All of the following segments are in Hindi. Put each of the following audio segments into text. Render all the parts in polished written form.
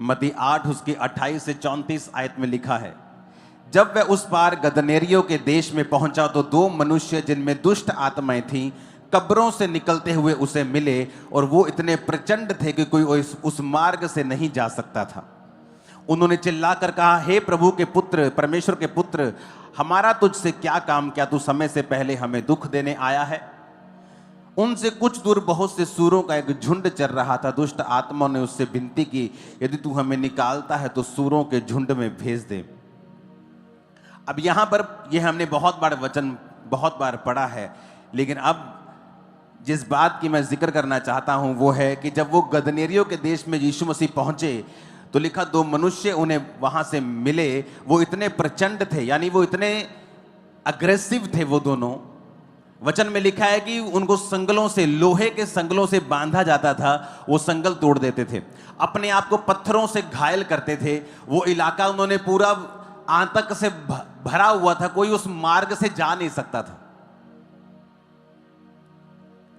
मत्ती 8 उसकी 28 से 34 आयत में लिखा है, जब वह उस पार गदनेरियों के देश में पहुंचा तो दो मनुष्य जिनमें दुष्ट आत्माएं थीं कब्रों से निकलते हुए उसे मिले, और वो इतने प्रचंड थे कि कोई उस मार्ग से नहीं जा सकता था। उन्होंने चिल्लाकर कहा, हे प्रभु के पुत्र, परमेश्वर के पुत्र, हमारा तुझसे क्या काम? क्या तू समय से पहले हमें दुख देने आया है? उनसे कुछ दूर बहुत से सूरों का एक झुंड चल रहा था। दुष्ट आत्मा ने उससे विनती की, यदि तू हमें निकालता है तो सूरों के झुंड में भेज दे। अब यहां पर यह हमने बहुत बार वचन बहुत बार पढ़ा है, लेकिन अब जिस बात की मैं जिक्र करना चाहता हूं वो है कि जब वो गदनेरियों के देश में यीशु मसीह पहुंचे तो लिखा दो मनुष्य उन्हें वहां से मिले। वो इतने प्रचंड थे, यानी वो इतने अग्रेसिव थे वो दोनों। वचन में लिखा है कि उनको संगलों से, लोहे के संगलों से बांधा जाता था, वो संगल तोड़ देते थे, अपने आप को पत्थरों से घायल करते थे। वो इलाका उन्होंने पूरा आतंक से भरा हुआ था, कोई उस मार्ग से जा नहीं सकता था,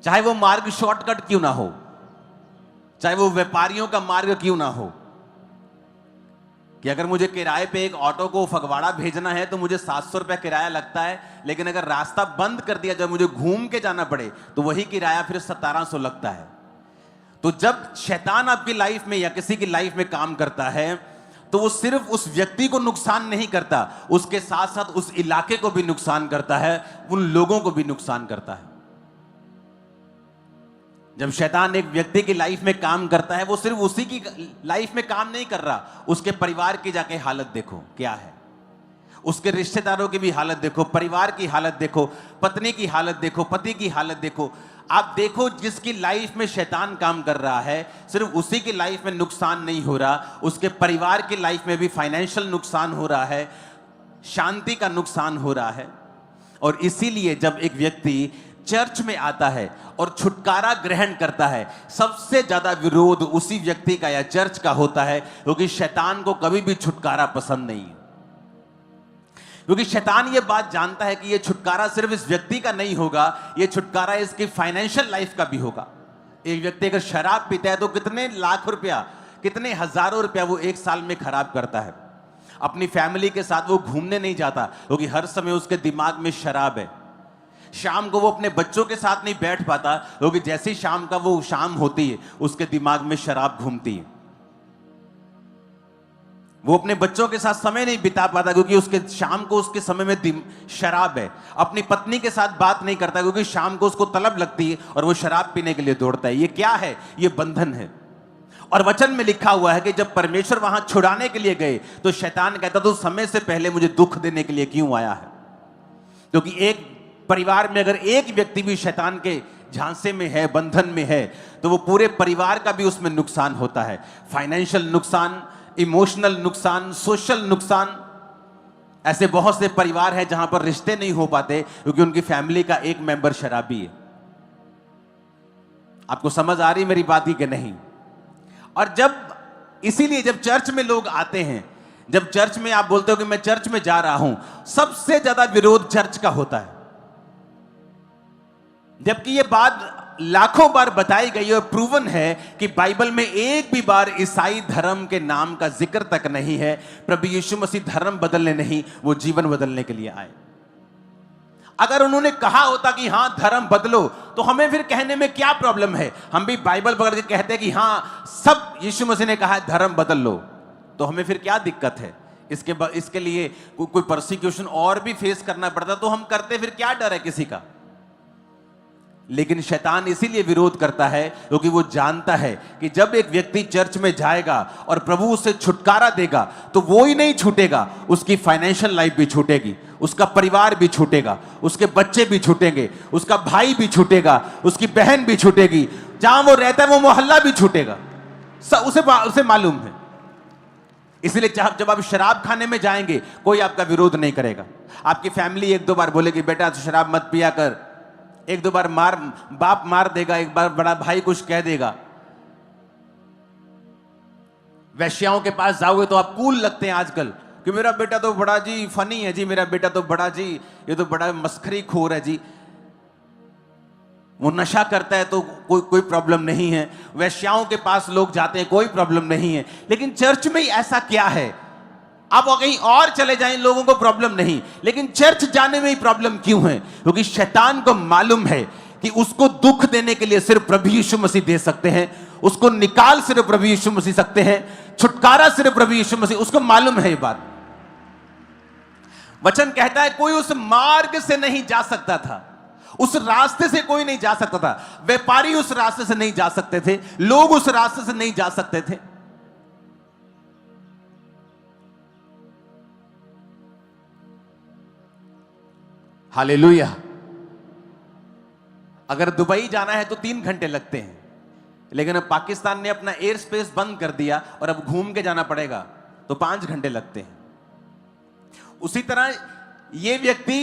चाहे वो मार्ग शॉर्टकट क्यों ना हो, चाहे वो व्यापारियों का मार्ग क्यों ना हो। कि अगर मुझे किराए पे एक ऑटो को फगवाड़ा भेजना है तो मुझे 700 रुपया किराया लगता है, लेकिन अगर रास्ता बंद कर दिया, जब मुझे घूम के जाना पड़े तो वही किराया फिर 1700 लगता है। तो जब शैतान आपकी लाइफ में या किसी की लाइफ में काम करता है तो वो सिर्फ उस व्यक्ति को नुकसान नहीं करता, उसके साथ साथ उस इलाके को भी नुकसान करता है, उन लोगों को भी नुकसान करता है। जब शैतान एक व्यक्ति की लाइफ में काम करता है, वो सिर्फ उसी की लाइफ में काम नहीं कर रहा, उसके परिवार की जाके हालत देखो क्या है, उसके रिश्तेदारों की भी हालत देखो, परिवार की हालत देखो, पत्नी की हालत देखो, पति की हालत देखो। आप देखो, जिसकी लाइफ में शैतान काम कर रहा है, सिर्फ उसी की लाइफ में नुकसान नहीं हो रहा, उसके परिवार की लाइफ में भी फाइनेंशियल नुकसान हो रहा है, शांति का नुकसान हो रहा है। और इसीलिए जब एक व्यक्ति चर्च में आता है और छुटकारा ग्रहण करता है, सबसे ज्यादा विरोध उसी व्यक्ति का या चर्च का होता है, क्योंकि शैतान को कभी भी छुटकारा पसंद नहीं है। क्योंकि शैतान ये बात जानता है कि ये छुटकारा सिर्फ इस व्यक्ति का नहीं होगा, ये छुटकारा इसकी फाइनेंशियल लाइफ का भी होगा। एक व्यक्ति अगर शराब पीता है तो कितने लाख रुपया, कितने हजारों रुपया वो एक साल में खराब करता है। अपनी फैमिली के साथ वो घूमने नहीं जाता क्योंकि हर समय उसके दिमाग में शराब है। शाम को वो अपने बच्चों के साथ नहीं बैठ पाता क्योंकि जैसी शाम का वो शाम होती है उसके दिमाग में शराब घूमती है। वो अपने बच्चों के साथ समय नहीं बिता पाता क्योंकि उसके शाम को उसके समय में शराब है। अपनी पत्नी के साथ बात नहीं करता क्योंकि शाम को उसको तलब लगती है और वो शराब पीने के लिए दौड़ता है। ये क्या है? ये बंधन है। और वचन में लिखा हुआ है कि जब परमेश्वर वहां छुड़ाने के लिए गए तो शैतान कहता तो समय से पहले मुझे दुख देने के लिए क्यों आया है? क्योंकि एक परिवार में अगर एक व्यक्ति भी शैतान के झांसे में है, बंधन में है, तो वो पूरे परिवार का भी उसमें नुकसान होता है। फाइनेंशियल नुकसान, इमोशनल नुकसान, सोशल नुकसान। ऐसे बहुत से परिवार हैं जहां पर रिश्ते नहीं हो पाते क्योंकि उनकी फैमिली का एक मेंबर शराबी है। आपको समझ आ रही मेरी बात ही कि नहीं? और इसीलिए जब चर्च में लोग आते हैं, जब चर्च में आप बोलते हो कि मैं चर्च में जा रहा हूं, सबसे ज्यादा विरोध चर्च का होता है। जबकि यह बात लाखों बार बताई गई और प्रूवन है कि बाइबल में एक भी बार ईसाई धर्म के नाम का जिक्र तक नहीं है। प्रभु यीशु मसीह धर्म बदलने नहीं, वो जीवन बदलने के लिए आए। अगर उन्होंने कहा होता कि हां धर्म बदलो, तो हमें फिर कहने में क्या प्रॉब्लम है? हम भी बाइबल पकड़ के कहते हैं कि हां सब यीशु मसीह ने कहा है धर्म बदल लो, तो हमें फिर क्या दिक्कत है? इसके लिए कोई परसिक्यूशन और भी फेस करना पड़ता तो हम करते, फिर क्या डर है किसी का? लेकिन शैतान इसीलिए विरोध करता है क्योंकि वो जानता है कि जब एक व्यक्ति चर्च में जाएगा और प्रभु उसे छुटकारा देगा तो वो ही नहीं छूटेगा, उसकी फाइनेंशियल लाइफ भी छूटेगी, उसका परिवार भी छूटेगा, उसके बच्चे भी छूटेंगे, उसका भाई भी छूटेगा, उसकी बहन भी छूटेगी, जहां वो रहता है वो मोहल्ला भी छूटेगा। उसे मालूम है। इसलिए जब आप शराब खाने में जाएंगे कोई आपका विरोध नहीं करेगा। आपकी फैमिली एक दो बार बोलेगी बेटा शराब मत पिया कर, एक दो बार बाप मार देगा, एक बार बड़ा भाई कुछ कह देगा। वैश्याओं के पास जाओगे तो आप कूल लगते हैं आजकल कि मेरा बेटा तो बड़ा जी फनी है जी, मेरा बेटा तो बड़ा जी, ये तो बड़ा मस्खरी खोर है जी। वो नशा करता है तो कोई प्रॉब्लम नहीं है, वैश्याओं के पास लोग जाते हैं, कोई प्रॉब्लम नहीं है। लेकिन चर्च में ही ऐसा क्या है? आप कहीं और चले जाएं, लोगों को प्रॉब्लम नहीं, लेकिन चर्च जाने में ही प्रॉब्लम क्यों है? क्योंकि शैतान को मालूम है कि उसको दुख देने के लिए सिर्फ प्रभु यीशु मसीह दे सकते हैं, उसको निकाल सिर्फ प्रभु यीशु मसीह सकते हैं, छुटकारा सिर्फ प्रभु यीशु मसीह, उसको मालूम है ये बात। वचन कहता है कोई उस मार्ग से नहीं जा सकता था, उस रास्ते से कोई नहीं जा सकता था। व्यापारी उस रास्ते से नहीं जा सकते थे, लोग उस रास्ते से नहीं जा सकते थे। हालेलुया। अगर दुबई जाना है तो 3 घंटे लगते हैं, लेकिन अब पाकिस्तान ने अपना एयर स्पेस बंद कर दिया और अब घूम के जाना पड़ेगा तो 5 घंटे लगते हैं। उसी तरह ये व्यक्ति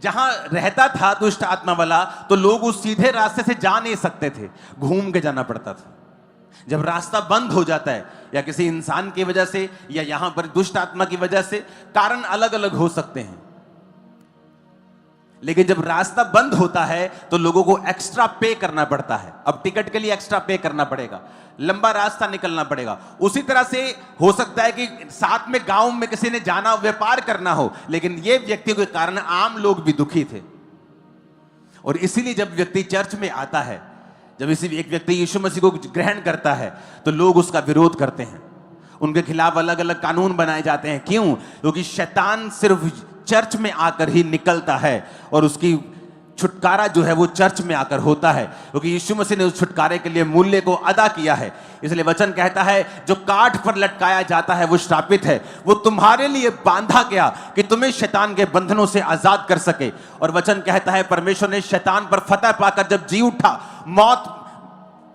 जहां रहता था दुष्ट आत्मा वाला, तो लोग उस सीधे रास्ते से जा नहीं सकते थे, घूम के जाना पड़ता था। जब रास्ता बंद हो जाता है, या किसी इंसान की वजह से या यहां पर दुष्ट आत्मा की वजह से, कारण अलग अलग हो सकते हैं, लेकिन जब रास्ता बंद होता है तो लोगों को एक्स्ट्रा पे करना पड़ता है। अब टिकट के लिए एक्स्ट्रा पे करना पड़ेगा, लंबा रास्ता निकलना पड़ेगा। उसी तरह से हो सकता है कि साथ में गांव में किसी ने जाना, व्यापार करना हो, लेकिन ये व्यक्ति के कारण आम लोग भी दुखी थे। और इसीलिए जब व्यक्ति चर्च में आता है, जब एक व्यक्ति यीशु मसीह को ग्रहण करता है, तो लोग उसका विरोध करते हैं, उनके खिलाफ अलग अलग कानून बनाए जाते हैं। क्यों? क्योंकि शैतान सिर्फ चर्च में आकर ही निकलता है और उसकी छुटकारा जो है वो चर्च में आकर होता है, क्योंकि यीशु मसीह ने उस छुटकारे के लिए मूल्य को अदा किया है। इसलिए वचन कहता है जो काठ पर लटकाया जाता है वो श्रापित है, वो तुम्हारे लिए बांधा गया कि तुम्हें शैतान के बंधनों से आजाद कर सके। और वचन कहता है परमेश्वर ने शैतान पर फतह पाकर जब जी उठा, मौत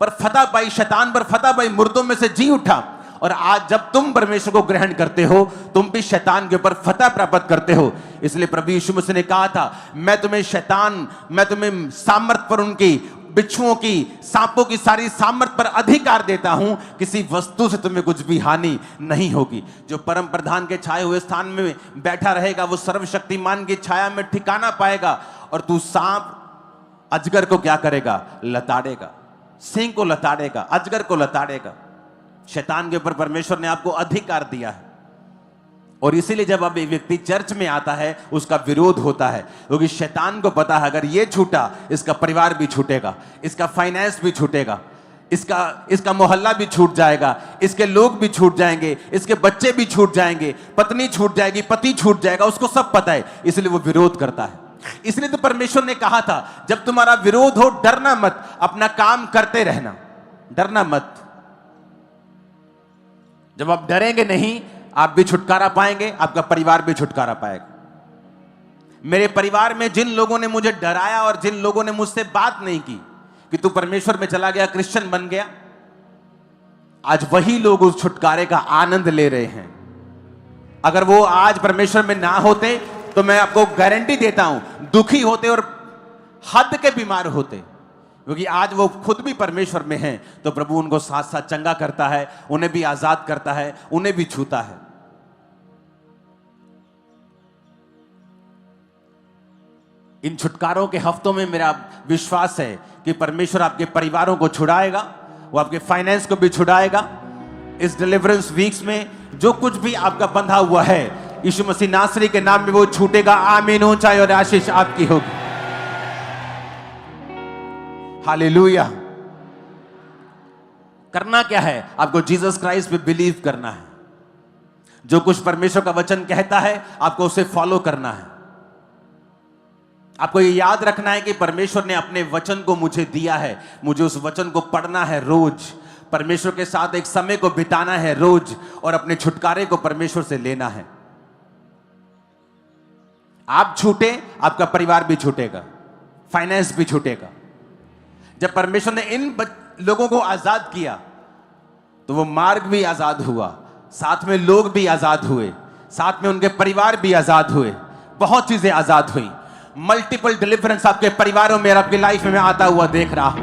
पर फतह पाई, शैतान पर फतह पाई, मुर्दों में से जी उठा। और आज जब तुम परमेश्वर को ग्रहण करते हो, तुम भी शैतान के ऊपर फतह प्राप्त करते हो। इसलिए प्रभु यीशु मसीह ने कहा था, मैं तुम्हें सामर्थ पर, उनकी बिच्छुओं की, सांपों की सारी सामर्थ पर अधिकार देता हूं, किसी वस्तु से तुम्हें कुछ भी हानि नहीं होगी। जो परम प्रधान के छाए हुए स्थान में बैठा रहेगा वो सर्वशक्तिमान की छाया में ठिकाना पाएगा। और तू सांप अजगर को क्या करेगा? लताड़ेगा, सिंह को लताड़ेगा, अजगर को लताड़ेगा। शैतान के ऊपर परमेश्वर ने आपको अधिकार दिया है। और इसीलिए जब अब एक व्यक्ति चर्च में आता है, उसका विरोध होता है, क्योंकि शैतान को पता है अगर ये छूटा, इसका परिवार भी छूटेगा, इसका फाइनेंस भी छूटेगा, इसका मोहल्ला भी छूट जाएगा, इसके लोग भी छूट जाएंगे, इसके बच्चे भी छूट जाएंगे, पत्नी छूट जाएगी, पति छूट जाएगा, उसको सब पता है, इसलिए वो विरोध करता है। इसलिए तो परमेश्वर ने कहा था जब तुम्हारा विरोध हो डरना मत, अपना काम करते रहना, डरना मत। जब आप डरेंगे नहीं, आप भी छुटकारा पाएंगे, आपका परिवार भी छुटकारा पाएगा। मेरे परिवार में जिन लोगों ने मुझे डराया और जिन लोगों ने मुझसे बात नहीं की कि तू परमेश्वर में चला गया, क्रिश्चियन बन गया, आज वही लोग उस छुटकारे का आनंद ले रहे हैं। अगर वो आज परमेश्वर में ना होते तो मैं आपको गारंटी देता हूं दुखी होते और हद के बीमार होते, क्योंकि आज वो खुद भी परमेश्वर में हैं, तो प्रभु उनको साथ साथ चंगा करता है, उन्हें भी आजाद करता है, उन्हें भी छूता है। इन छुटकारों के हफ्तों में मेरा विश्वास है कि परमेश्वर आपके परिवारों को छुड़ाएगा, वो आपके फाइनेंस को भी छुड़ाएगा। इस डिलीवरेंस वीक्स में जो कुछ भी आपका बंधा हुआ है, यीशु मसीह नासरी के नाम में वो छूटेगा। आमीन। ऊंचाई और आशीष आपकी होगी। हालेलुया। करना क्या है? आपको जीसस क्राइस्ट पे बिलीव करना है। जो कुछ परमेश्वर का वचन कहता है आपको उसे फॉलो करना है। आपको ये याद रखना है कि परमेश्वर ने अपने वचन को मुझे दिया है, मुझे उस वचन को पढ़ना है रोज, परमेश्वर के साथ एक समय को बिताना है रोज, और अपने छुटकारे को परमेश्वर से लेना है। आप छूटे, आपका परिवार भी छूटेगा, फाइनेंस भी छूटेगा। जब परमेश्वर ने इन लोगों को आजाद किया तो वो मार्ग भी आजाद हुआ, साथ में लोग भी आजाद हुए, साथ में उनके परिवार भी आजाद हुए, बहुत चीजें आजाद हुई। मल्टीपल डिलीवरेंस आपके परिवारों में और आपकी लाइफ में आता हुआ देख रहा हूं।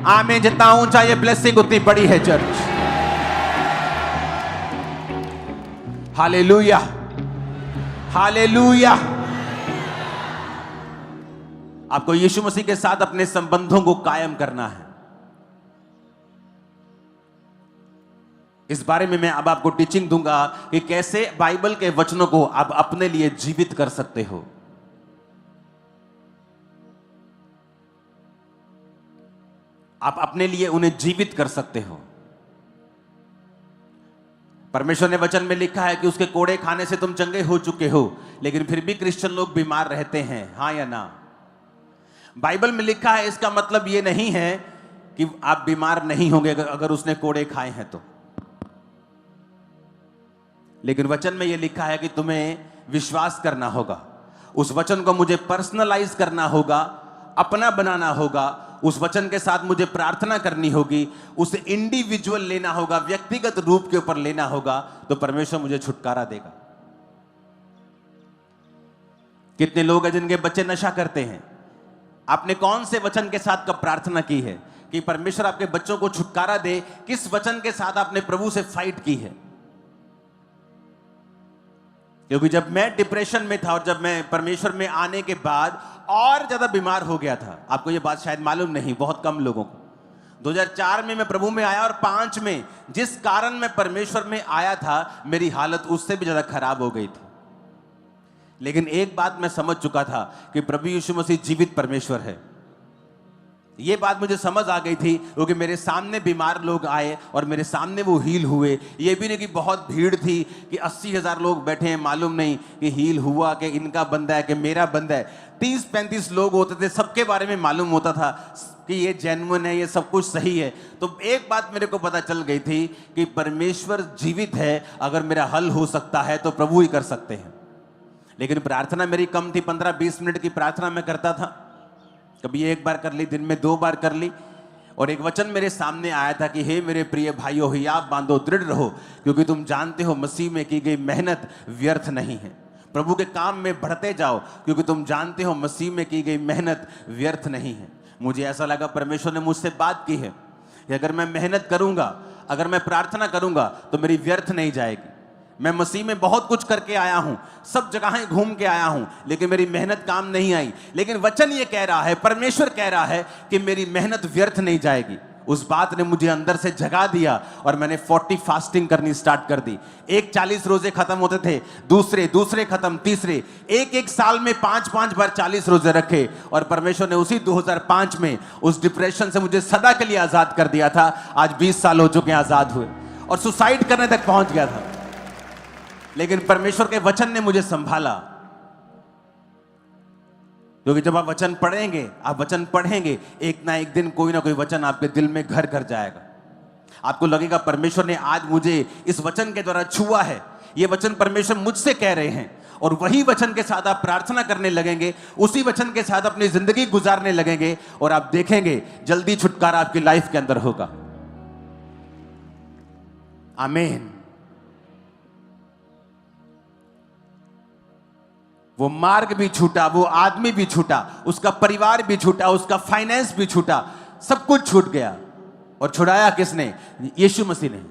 आमीन। जितना ऊंचा ये ब्लेसिंग उतनी बड़ी है चर्च। Hallelujah, hallelujah. आपको यीशु मसीह के साथ अपने संबंधों को कायम करना है। इस बारे में मैं अब आपको टीचिंग दूंगा कि कैसे बाइबल के वचनों को आप अपने लिए जीवित कर सकते हो। आप अपने लिए उन्हें जीवित कर सकते हो। परमेश्वर ने वचन में लिखा है कि उसके कोड़े खाने से तुम चंगे हो चुके हो, लेकिन फिर भी क्रिश्चियन लोग बीमार रहते हैं, हां या ना? बाइबल में लिखा है, इसका मतलब यह नहीं है कि आप बीमार नहीं होंगे अगर उसने कोड़े खाए हैं तो। लेकिन वचन में यह लिखा है कि तुम्हें विश्वास करना होगा, उस वचन को मुझे पर्सनलाइज करना होगा, अपना बनाना होगा, उस वचन के साथ मुझे प्रार्थना करनी होगी, उसे इंडिविजुअल लेना होगा, व्यक्तिगत रूप के ऊपर लेना होगा, तो परमेश्वर मुझे छुटकारा देगा। कितने लोग हैं जिनके बच्चे नशा करते हैं? आपने कौन से वचन के साथ कब प्रार्थना की है कि परमेश्वर आपके बच्चों को छुटकारा दे? किस वचन के साथ आपने प्रभु से फाइट की है? क्योंकि जब मैं डिप्रेशन में था और जब मैं परमेश्वर में आने के बाद और ज्यादा बीमार हो गया था, आपको यह बात शायद मालूम नहीं, बहुत कम लोगों को। 2004 में मैं प्रभु में आया और 5 में जिस कारण मैं परमेश्वर में आया था, मेरी हालत उससे भी ज्यादा खराब हो गई थी। लेकिन एक बात मैं समझ चुका था कि प्रभु यीशु मसीह जीवित परमेश्वर है। ये बात मुझे समझ आ गई थी क्योंकि मेरे सामने बीमार लोग आए और मेरे सामने वो हील हुए। ये भी नहीं कि बहुत भीड़ थी कि 80,000 लोग बैठे हैं, मालूम नहीं कि हील हुआ कि इनका बंदा है कि मेरा बंदा है। 30-35 लोग होते थे, सबके बारे में मालूम होता था कि ये जेन्युइन है, ये सब कुछ सही है। तो एक बात मेरे को पता चल गई थी कि परमेश्वर जीवित है। अगर मेरा हल हो सकता है तो प्रभु ही कर सकते हैं। लेकिन प्रार्थना मेरी कम थी, 15-20 मिनट की प्रार्थना मैं करता था, कभी एक बार कर ली, दिन में 2 बार कर ली। और एक वचन मेरे सामने आया था कि हे मेरे प्रिय भाइयों, हियाव बांधो, दृढ़ रहो, क्योंकि तुम जानते हो मसीह में की गई मेहनत व्यर्थ नहीं है। प्रभु के काम में बढ़ते जाओ, क्योंकि तुम जानते हो मसीह में की गई मेहनत व्यर्थ नहीं है। मुझे ऐसा लगा परमेश्वर ने मुझसे बात की है कि अगर मैं मेहनत करूंगा, अगर मैं प्रार्थना करूंगा तो मेरी व्यर्थ नहीं जाएगी। मैं मसीह में बहुत कुछ करके आया हूं, सब जगहें घूम के आया हूं, लेकिन मेरी मेहनत काम नहीं आई। लेकिन वचन ये कह रहा है, परमेश्वर कह रहा है कि मेरी मेहनत व्यर्थ नहीं जाएगी। उस बात ने मुझे अंदर से जगा दिया और मैंने 40 फास्टिंग करनी स्टार्ट कर दी। 40 रोजे खत्म होते थे, दूसरे खत्म, तीसरे, एक साल में 5-5 बार 40 रोजे रखे। और परमेश्वर ने उसी 2005 में उस डिप्रेशन से मुझे सदा के लिए आजाद कर दिया था। आज 20 साल हो चुके हैं आजाद हुए, और सुसाइड करने तक पहुंच गया था, लेकिन परमेश्वर के वचन ने मुझे संभाला। क्योंकि जब आप वचन पढ़ेंगे, आप वचन पढ़ेंगे, एक ना एक दिन कोई ना कोई वचन आपके दिल में घर कर जाएगा। आपको लगेगा परमेश्वर ने आज मुझे इस वचन के द्वारा छुआ है, ये वचन परमेश्वर मुझसे कह रहे हैं। और वही वचन के साथ आप प्रार्थना करने लगेंगे, उसी वचन के साथ अपनी जिंदगी गुजारने लगेंगे, और आप देखेंगे जल्दी छुटकारा आपकी लाइफ के अंदर होगा। आमीन। वो मार्ग भी छूटा, वो आदमी भी छूटा, उसका परिवार भी छूटा, उसका फाइनेंस भी छूटा, सब कुछ छूट गया। और छुड़ाया किसने? यीशु मसीह ने।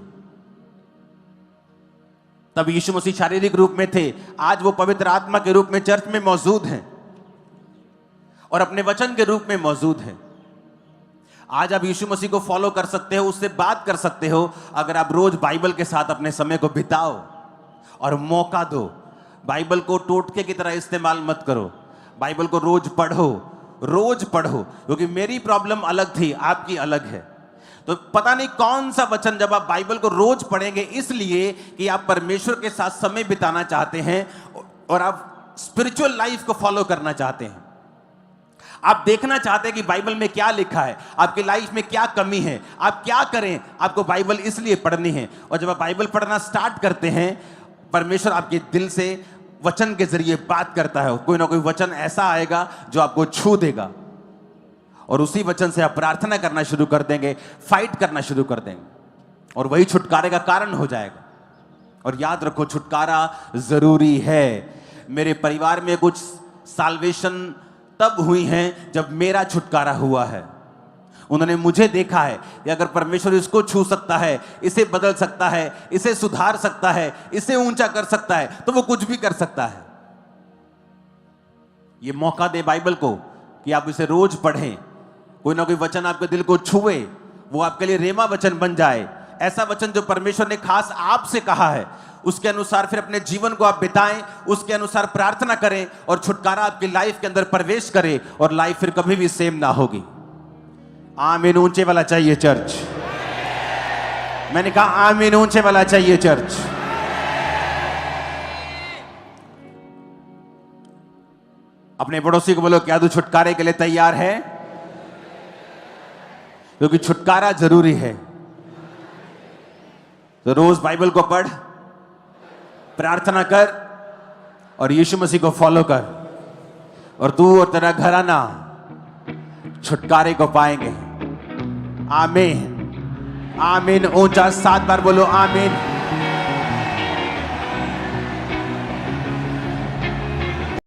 तब यीशु मसीह शारीरिक रूप में थे, आज वो पवित्र आत्मा के रूप में चर्च में मौजूद हैं और अपने वचन के रूप में मौजूद हैं। आज आप यीशु मसीह को फॉलो कर सकते हो, उससे बात कर सकते हो, अगर आप रोज बाइबल के साथ अपने समय को बिताओ और मौका दो। बाइबल को टोटके की तरह इस्तेमाल मत करो, बाइबल को रोज पढ़ो, क्योंकि मेरी प्रॉब्लम अलग थी, आपकी अलग है। तो पता नहीं कौन सा वचन, जब आप बाइबल को रोज पढ़ेंगे, इसलिए कि आप परमेश्वर के साथ समय बिताना चाहते हैं और आप स्पिरिचुअल लाइफ को फॉलो करना चाहते हैं। आप देखना चाहते हैं कि बाइबल में क्या लिखा है, आपकी लाइफ में क्या कमी है, आप क्या करें। आपको बाइबल इसलिए पढ़नी है, और जब आप बाइबल पढ़ना स्टार्ट करते हैं, परमेश्वर आपके दिल से वचन के जरिए बात करता है। कोई ना कोई वचन ऐसा आएगा जो आपको छू देगा, और उसी वचन से आप प्रार्थना करना शुरू कर देंगे, फाइट करना शुरू कर देंगे, और वही छुटकारे का कारण हो जाएगा। और याद रखो, छुटकारा जरूरी है। मेरे परिवार में कुछ साल्वेशन तब हुई हैं जब मेरा छुटकारा हुआ है। उन्होंने मुझे देखा है कि अगर परमेश्वर इसको छू सकता है, इसे बदल सकता है, इसे सुधार सकता है, इसे ऊंचा कर सकता है, तो वो कुछ भी कर सकता है। ये मौका दे बाइबल को कि आप इसे रोज पढ़ें, कोई ना कोई वचन आपके दिल को छुए, वो आपके लिए रेमा वचन बन जाए। ऐसा वचन जो परमेश्वर ने खास आपसे कहा है, उसके अनुसार फिर अपने जीवन को आप बिताएं, उसके अनुसार प्रार्थना करें और छुटकारा आपकी लाइफ के अंदर प्रवेश करे और लाइफ फिर कभी भी सेम ना होगी। आमीन ऊंचे वाला चाहिए चर्च। मैंने कहा आमीन ऊंचे वाला चाहिए चर्च। अपने पड़ोसी को बोलो, क्या तू छुटकारे के लिए तैयार है? क्योंकि छुटकारा जरूरी है। तो रोज बाइबल को पढ़, प्रार्थना कर और यीशु मसीह को फॉलो कर, और तू और तेरा घराना छुटकारे को पाएंगे। आमीन आमीन। ऊंचा 7 बार बोलो आमीन।